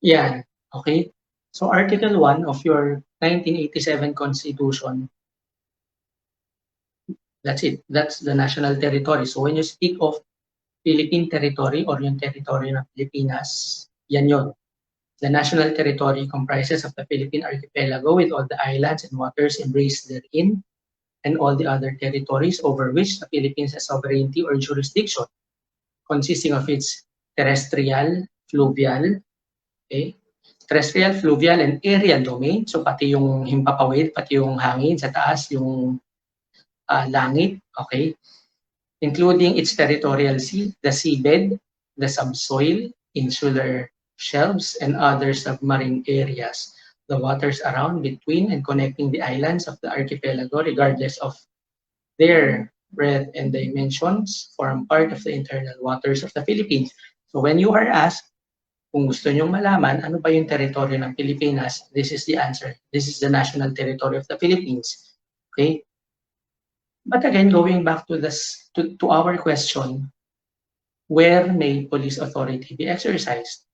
Yan. Okay? So Article 1 of your 1987 Constitution, that's it. That's the national territory. So when you speak of Philippine territory or yung territory ng Pilipinas, yan yun. The national territory comprises of the Philippine archipelago with all the islands and waters embraced therein, and all the other territories over which the Philippines has sovereignty or jurisdiction, consisting of its terrestrial, fluvial, okay? Terrestrial, fluvial, and aerial domain. So pati yung himpapawid, pati yung hangin sa taas, yung langit, okay? Including its territorial sea, the seabed, the subsoil, insular shelves, and other submarine areas. The waters around, between, and connecting the islands of the archipelago, regardless of their breadth and dimensions, form part of the internal waters of the Philippines. So when you are asked, kung gusto nyong malaman ano ba yung teritoryo ng Pilipinas, this is the answer. This is the national territory of the Philippines. Okay? But again, going back to this to our question, where may police authority be exercised?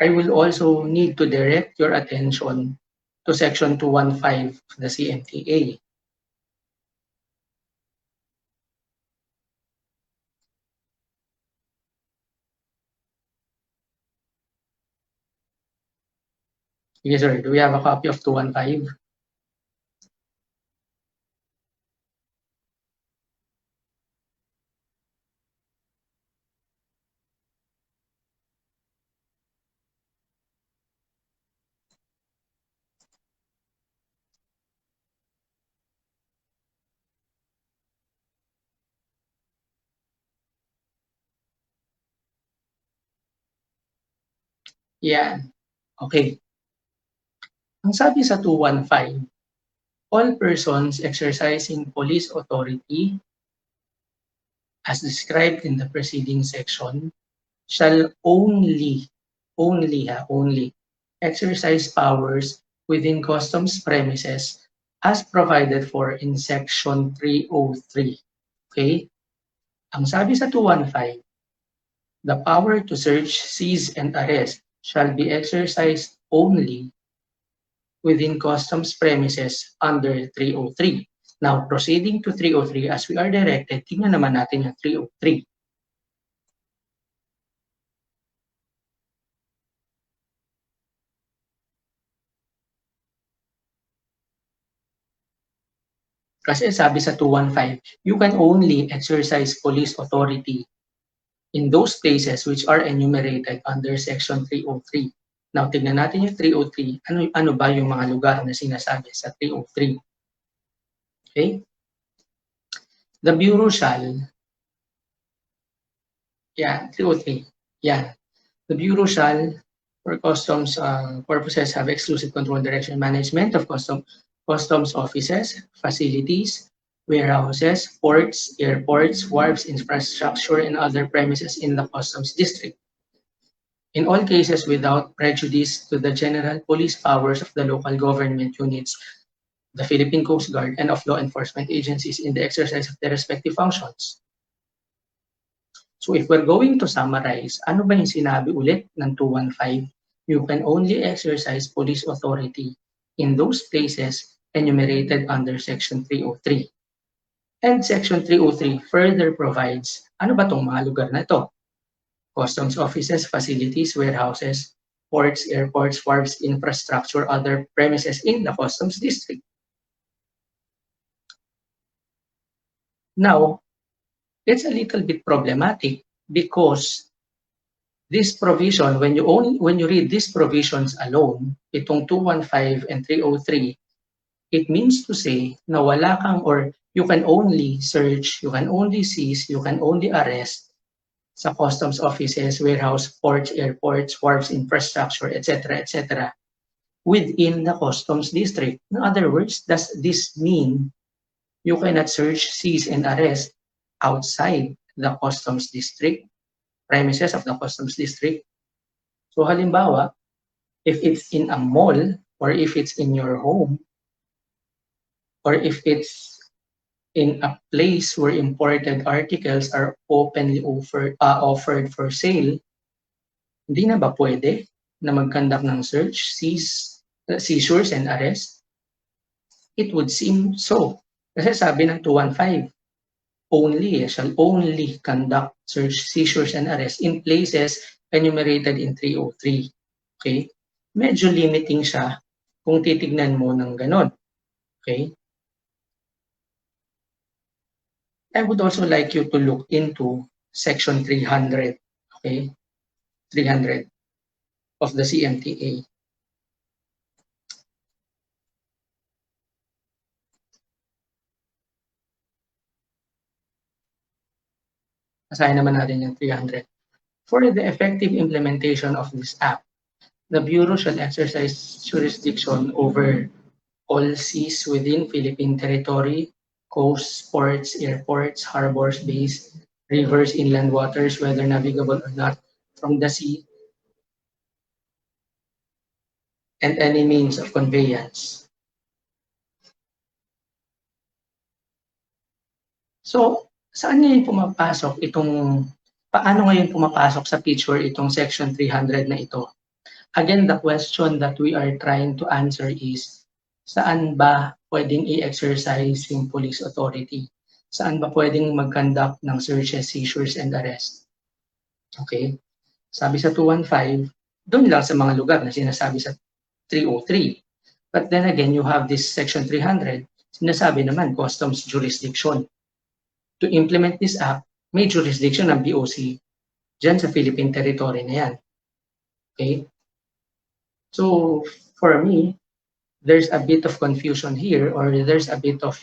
I will also need to direct your attention to Section 215 of the CMTA. Yes, sir. Do we have a copy of 215? Yan. Okay. Ang sabi sa 215, all persons exercising police authority as described in the preceding section shall only exercise powers within customs premises as provided for in section 303. Okay? Ang sabi sa 215, the power to search, seize, and arrest shall be exercised only within customs premises under 303. Now, proceeding to 303 as we are directed, tingnan naman natin yung 303. Kasi sabi sa 215, you can only exercise police authority in those places which are enumerated under section 303. Now, tignan natin yung 303. Ano ba yung mga lugar na sinasabi sa 303? Okay? The Bureau shall, yeah, 303. Yeah. The Bureau shall, for customs purposes, have exclusive control, direction, management of customs offices, facilities, warehouses, ports, airports, wharves, infrastructure, and other premises in the customs district. In all cases, without prejudice to the general police powers of the local government units, the Philippine Coast Guard, and of law enforcement agencies in the exercise of their respective functions. So if we're going to summarize, ano ba yung sinabi ulit ng 215? You can only exercise police authority in those places enumerated under Section 303. And Section 303 further provides, ano ba itong mga lugar na ito? Customs offices, facilities, warehouses, ports, airports, wharves, infrastructure, other premises in the customs district. Now, it's a little bit problematic because this provision, when you read these provisions alone, itong 215 and 303, it means to say na wala kang, or you can only search, you can only seize, you can only arrest sa customs offices, warehouse, ports, airports, wharves, infrastructure, etc., etc., within the customs district. In other words, does this mean you cannot search, seize, and arrest outside the customs district, premises of the customs district? So halimbawa, if it's in a mall, or if it's in your home, or if it's in a place where imported articles are openly offered for sale, Hindi na ba pwede na mag-conduct ng search, seizures and arrest? It would seem so. Kasi sabi ng 215, shall only conduct search, seizures and arrest in places enumerated in 303. Okay? Medyo limiting siya kung titignan mo ng ganon. Okay? I would also like you to look into section 300, okay? 300 of the CMTA. Basahin naman natin yung 300. For the effective implementation of this act, the Bureau shall exercise jurisdiction over all seas within Philippine territory, coasts, ports, airports, harbors, bays, rivers, inland waters, whether navigable or not, from the sea, and any means of conveyance. So, saan ngayon pumapasok paano ngayon pumapasok sa picture itong section 300 na ito? Again, the question that we are trying to answer is, saan ba pwedeng i-exercise yung police authority? Saan ba pwedeng mag-conduct ng searches, seizures, and arrest? Okay? Sabi sa 215, doon lang sa mga lugar na sinasabi sa 303. But then again, you have this section 300, sinasabi naman customs jurisdiction. To implement this act, may jurisdiction ng BOC dyan sa Philippine territory na yan. Okay? So, for me, there's a bit of confusion here, or there's a bit of,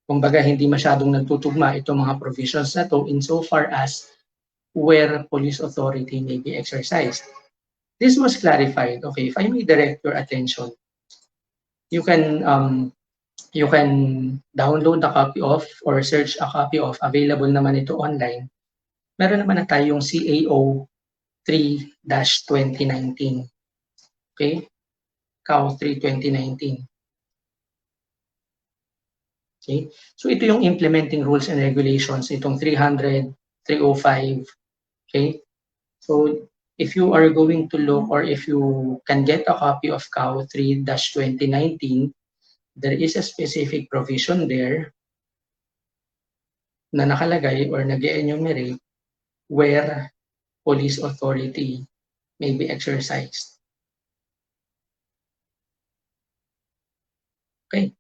kumbaga hindi masyadong nagtutugma itong mga provisions na to insofar as where police authority may be exercised. This was clarified. Okay, if I may direct your attention, you can download a copy of or search a copy of, available naman ito online. Meron naman na tayong CAO 3-2019. Okay? CAO 3-2019. Okay? So ito yung implementing rules and regulations, itong 300, 305. Okay? So if you are going to look, or if you can get a copy of CAO 3-2019, there is a specific provision there na nakalagay or nag-enumerate where police authority may be exercised. Okay.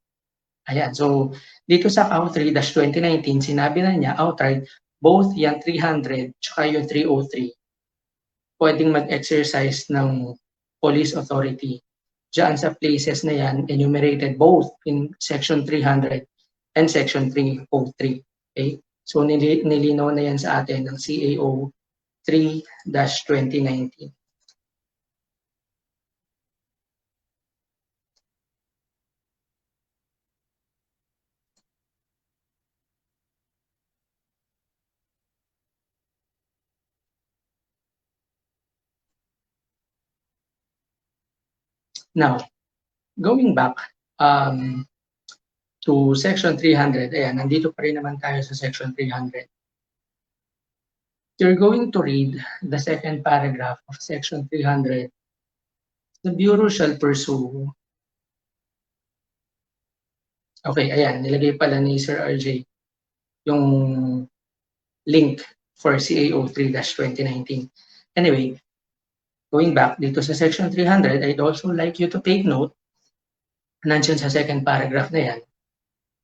Ayan. So, dito sa CAO 3-2019, sinabi na niya outright, both yung 300 tsaka yung 303 pwedeng mag-exercise ng police authority dyan sa places na yan enumerated both in section 300 and section 303. Okay? So, nilinaw na yan sa atin ng CAO 3-2019. Now, going back to section 300, ayan, nandito pa rin naman tayo sa section 300. You're going to read the second paragraph of section 300. The Bureau shall pursue. Okay, ayan, nilagay pala ni Sir RJ yung link for CAO 3-2019. Anyway, going back dito sa section 300, I'd also like you to take note, nandiyan sa second paragraph na yan,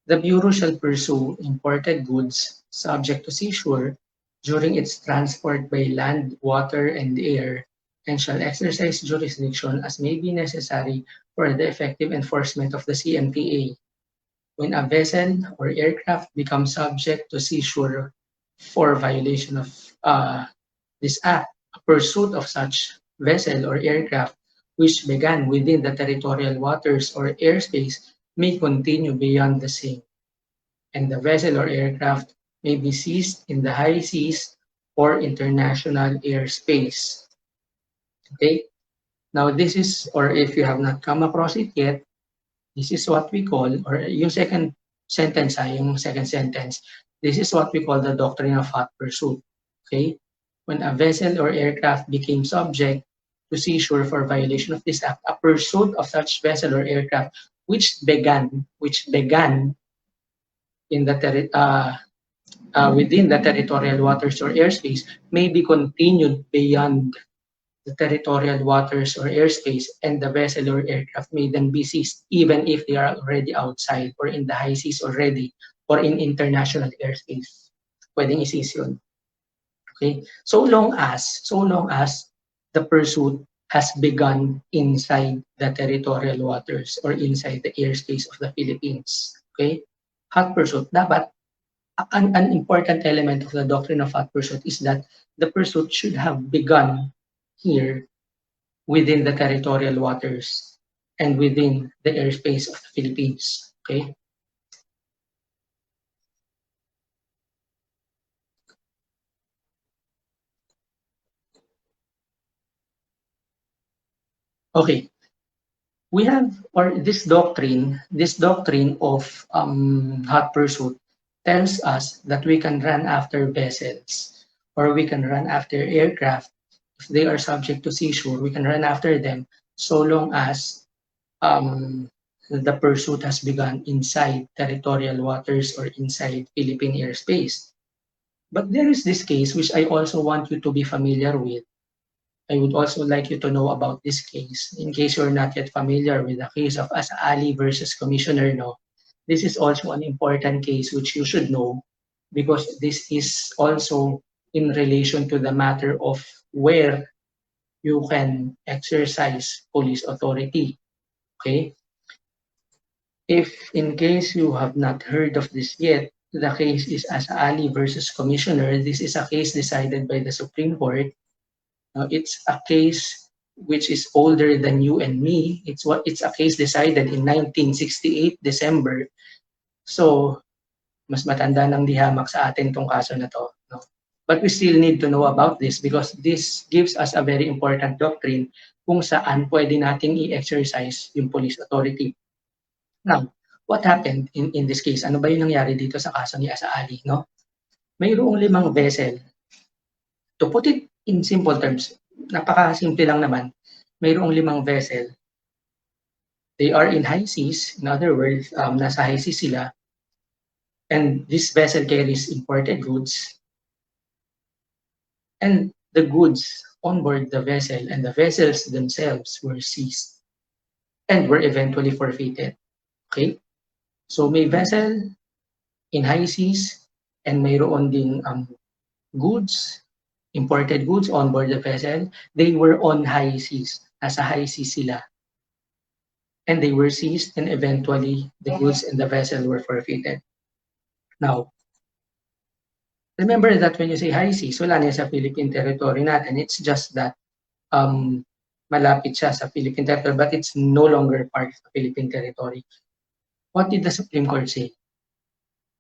the Bureau shall pursue imported goods subject to seizure during its transport by land, water, and air, and shall exercise jurisdiction as may be necessary for the effective enforcement of the CMTA. When a vessel or aircraft becomes subject to seizure for violation of this act, a pursuit of such vessel or aircraft which began within the territorial waters or airspace may continue beyond the same, and the vessel or aircraft may be seized in the high seas or international airspace. Okay? Now this is, or if you have not come across it yet, this is what we call, or yung second sentence, this is what we call the doctrine of hot pursuit. Okay? when a vessel or aircraft became subject to seizure for violation of this act, a pursuit of such vessel or aircraft which began in the within the territorial waters or airspace may be continued beyond the territorial waters or airspace, and the vessel or aircraft may then be seized even if they are already outside or in the high seas already or in international airspace. Pwedeng i-seize yun. Okay? So long as the pursuit has begun inside the territorial waters or inside the airspace of the Philippines. Okay? Hot pursuit, dapat an important element of the doctrine of hot pursuit is that the pursuit should have begun here within the territorial waters and within the airspace of the Philippines. Okay? Okay. We have, or this doctrine of hot pursuit tells us that we can run after vessels or we can run after aircraft if they are subject to seizure. We can run after them so long as the pursuit has begun inside territorial waters or inside Philippine airspace. But there is this case which I also want you to be familiar with. I would also like you to know about this case. In case you're not yet familiar with the case of Asa Ali versus Commissioner No, this is also an important case which you should know because this is also in relation to the matter of where you can exercise police authority. Okay? If in case you have not heard of this yet, the case is Asa Ali versus Commissioner. This is a case decided by the Supreme Court. It's a case which is older than you and me. It's a case decided in 1968 December. So mas matanda ng dihamak sa atin tong kaso na to, no? But we still need to know about this because this gives us a very important doctrine kung saan pwede nating i-exercise yung police authority. Now, what happened in this case? Ano ba yung nangyari dito sa kaso ni Asa Ali, no? Mayroong 5 vessel. To put it in simple terms, napakasimple lang naman. Mayroong 5 vessel. They are in high seas. In other words, nasa high seas sila. And this vessel carries imported goods. And the goods on board the vessel and the vessels themselves were seized and were eventually forfeited. Okay? So may vessel in high seas and mayroon ding goods, imported goods on board the vessel. They were on high seas. Nasa high seas sila. And they were seized and eventually the goods and the vessel were forfeited. Now, remember that when you say high seas, wala na sa Philippine territory natin. It's just that malapit siya sa Philippine territory but it's no longer part of the Philippine territory. What did the Supreme Court say?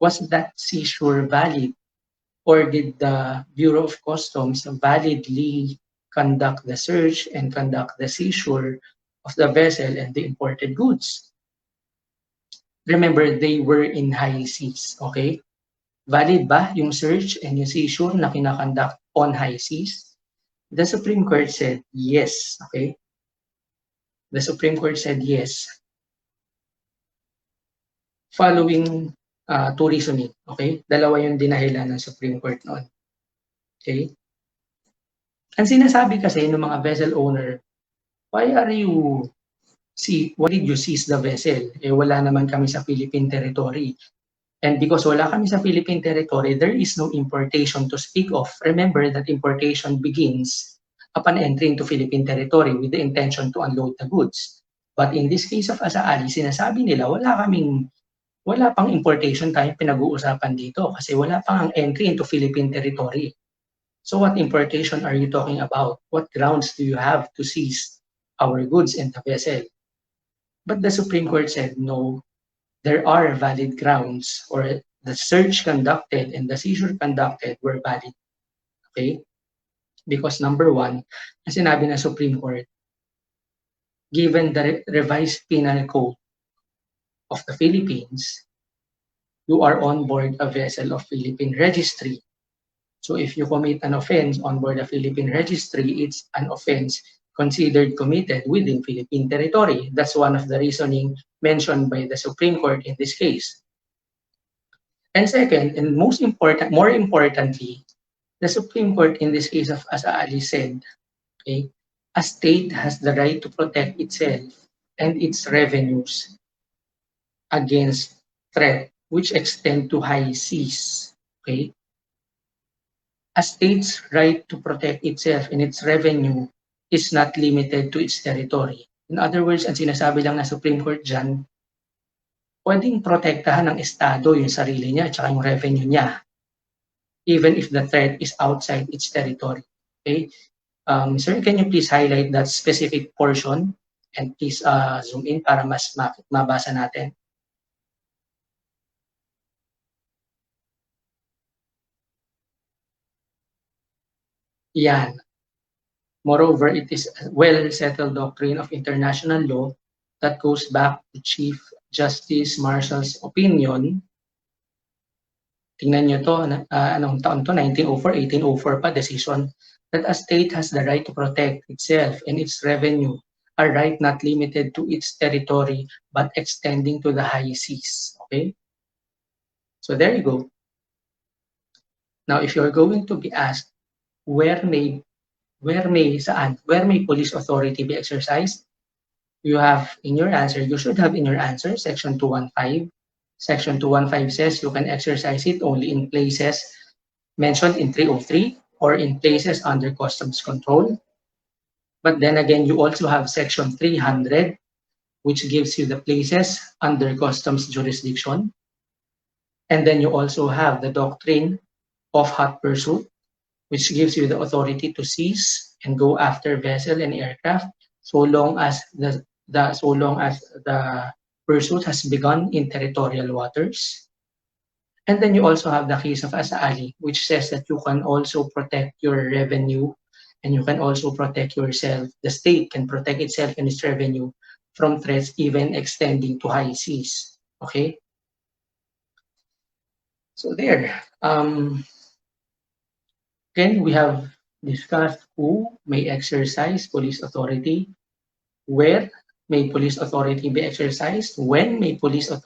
Was that seizure valid? Or did the Bureau of Customs validly conduct the search and conduct the seizure of the vessel and the imported goods? Remember, they were in high seas, okay? Valid ba yung search and yung seizure na kinakonduct on high seas? The Supreme Court said yes, okay? The Supreme Court said yes. Following two reasoning, okay? Dalawa yung dinahilan ng Supreme Court noon. Okay? Ang sinasabi kasi ng mga vessel owner, why did you seize the vessel? Eh wala naman kami sa Philippine territory. And because wala kami sa Philippine territory, there is no importation to speak of. Remember that importation begins upon entry into Philippine territory with the intention to unload the goods. But in this case of Asa Ali, sinasabi nila wala pang importation tayong pinag-uusapan dito kasi wala pang ang entry into Philippine territory. So what importation are you talking about? What grounds do you have to seize our goods and the vessel? But the Supreme Court said no, there are valid grounds, or the search conducted and the seizure conducted were valid. Okay? Because number one, as sinabi ng Supreme Court, given the revised penal code of the Philippines, you are on board a vessel of Philippine registry. So if you commit an offense on board a Philippine registry, it's an offense considered committed within Philippine territory. That's one of the reasoning mentioned by the Supreme Court in this case. And second, and more importantly, the Supreme Court in this case of as Ali said, okay, a state has the right to protect itself and its revenues against threat which extend to high seas. Okay? A state's right to protect itself and its revenue is not limited to its territory. In other words, ang sinasabi lang ng Supreme Court dyan, pwedeng protektahan ng Estado yung sarili niya at yung revenue niya, even if the threat is outside its territory. Okay? Sir, can you please highlight that specific portion and please zoom in para mas mabasa natin? Yan. Moreover, it is a well-settled doctrine of international law that goes back to Chief Justice Marshall's opinion. Tingnan nyo to, anong taon to? 1904, 1804 pa, decision that a state has the right to protect itself and its revenue, a right not limited to its territory but extending to the high seas. Okay? So there you go. Now, if you're going to be asked, where may police authority be exercised? You have in your answer, you should have in your answer, Section 215. Section 215 says you can exercise it only in places mentioned in 303 or in places under customs control. But then again, you also have Section 300, which gives you the places under customs jurisdiction. And then you also have the doctrine of hot pursuit, which gives you the authority to seize and go after vessel and aircraft so long as the pursuit has begun in territorial waters. And then you also have the case of Asa-Ali, which says that you can also protect your revenue and you can also protect yourself. The state can protect itself and its revenue from threats even extending to high seas. Okay? So there. Again, we have discussed who may exercise police authority, where may police authority be exercised, when may police authority